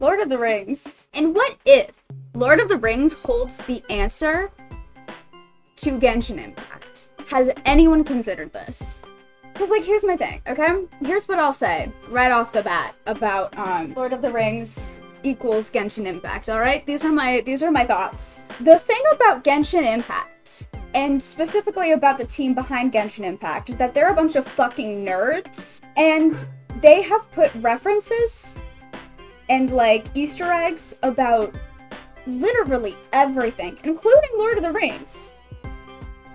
Lord of the Rings. And what if Lord of the Rings holds the answer to Genshin Impact? Has anyone considered this? Because, like, here's my thing, okay? Here's what I'll say right off the bat about Lord of the Rings equals Genshin Impact, alright? These are my thoughts. The thing about Genshin Impact, and specifically about the team behind Genshin Impact, is that they're a bunch of fucking nerds, and they have put references and, like, Easter eggs about literally everything, including Lord of the Rings,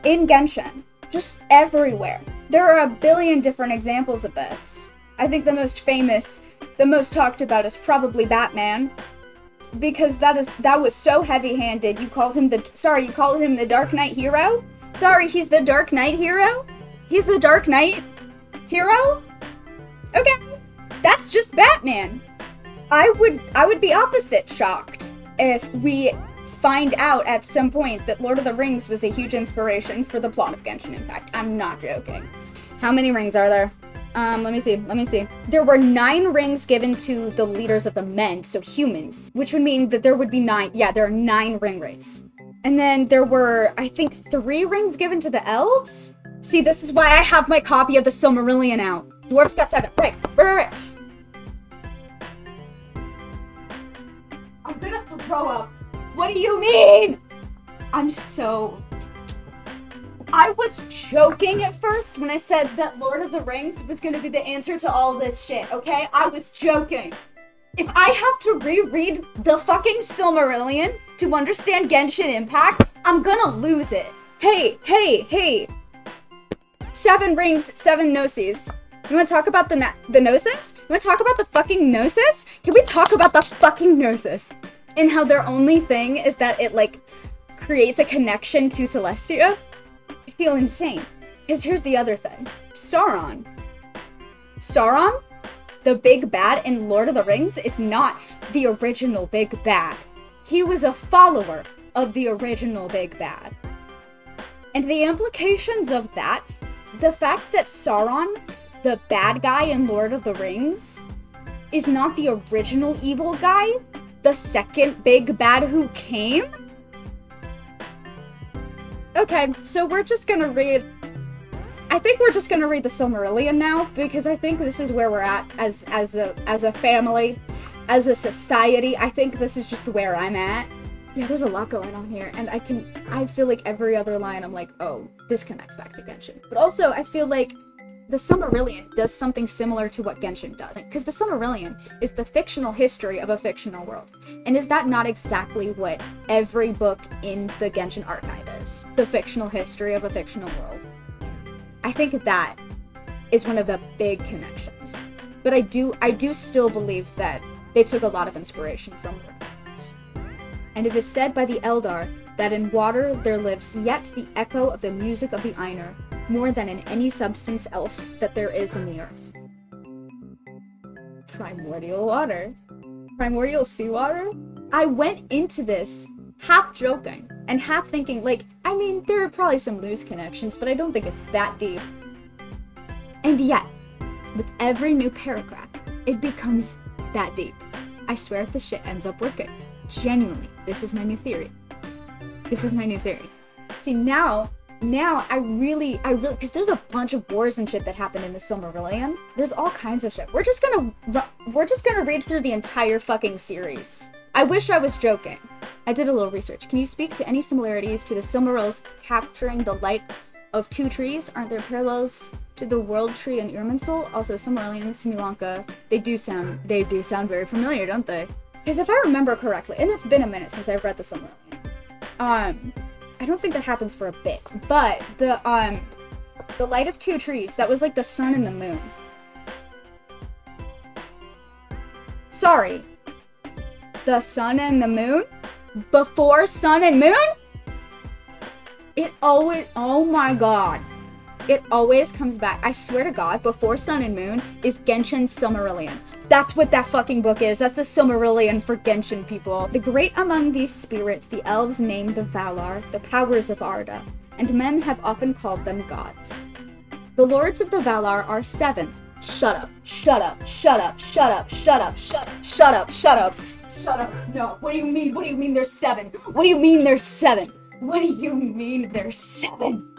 in Genshin. Just everywhere. There are a billion different examples of this. I think the most famous, the most talked about is probably Batman, because that was so heavy-handed. You called him the Dark Knight hero? Sorry, he's the Dark Knight hero? He's the Dark Knight hero? Okay, that's just Batman. I would be opposite shocked if we find out at some point that Lord of the Rings was a huge inspiration for the plot of Genshin Impact. I'm not joking. How many rings are there? Let me see. There were 9 rings given to the leaders of the men, so humans, which would mean that there would be 9. Yeah, there are 9 ring wraiths. And then there were, I think, 3 rings given to the elves? See, this is why I have my copy of the Silmarillion out. Dwarves got 7. Right. I'm gonna throw up. What do you mean? I was joking at first when I said that Lord of the Rings was gonna be the answer to all this shit, okay? I was joking. If I have to reread the fucking Silmarillion to understand Genshin Impact, I'm gonna lose it. Hey. 7 rings, 7 gnosis. You wanna talk about the gnosis? You wanna talk about the fucking gnosis? Can we talk about the fucking gnosis? And how their only thing is that it, like, creates a connection to Celestia? I feel insane. Because here's the other thing. Sauron, the big bad in Lord of the Rings, is not the original big bad. He was a follower of the original big bad. And the implications of that, the fact that Sauron, the bad guy in Lord of the Rings, is not the original evil guy, the second big bad who came? Okay, so we're just gonna read... I think we're just gonna read the Silmarillion now, because I think this is where we're at as a family, as a society. I think this is just where I'm at. Yeah, there's a lot going on here, and I feel like every other line I'm like, oh, this connects back to Genshin. But also, I feel like the Silmarillion does something similar to what Genshin does. Because the Silmarillion is the fictional history of a fictional world. And is that not exactly what every book in the Genshin archive is? The fictional history of a fictional world. I think that is one of the big connections. But I do still believe that they took a lot of inspiration from words. And it is said by the Eldar that in water there lives yet the echo of the music of the Ainur, more than in any substance else that there is in the earth. Primordial water. Primordial seawater? I went into this half joking and half thinking, like, I mean, there are probably some loose connections, but I don't think it's that deep. And yet, with every new paragraph, it becomes that deep. I swear if this shit ends up working. Genuinely, this is my new theory. See, now I really, because there's a bunch of wars and shit that happen in the Silmarillion. There's all kinds of shit. We're just gonna read through the entire fucking series. I wish I was joking. I did a little research. Can you speak to any similarities to the Silmarils capturing the light of 2 trees? Aren't there parallels to the World Tree and Irminsul? Also, Silmarillion, Simulanka, they do sound very familiar, don't they? Because if I remember correctly, and it's been a minute since I've read the Silmarillion, I don't think that happens for a bit, but the light of 2 trees, that was like the sun and the moon. Sorry. The sun and the moon? Before sun and moon? It always, oh my god. It always comes back. I swear to God, before Sun and Moon is Genshin's Silmarillion. That's what that fucking book is. That's the Silmarillion for Genshin people. The great among these spirits, the elves name the Valar, the powers of Arda, and men have often called them gods. The lords of the Valar are 7. Shut up, shut up, shut up, shut up, shut up, shut up, shut up, shut up. Shut up. No. What do you mean? What do you mean there's 7? What do you mean there's 7? What do you mean there's 7?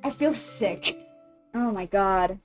I feel sick. Oh my god.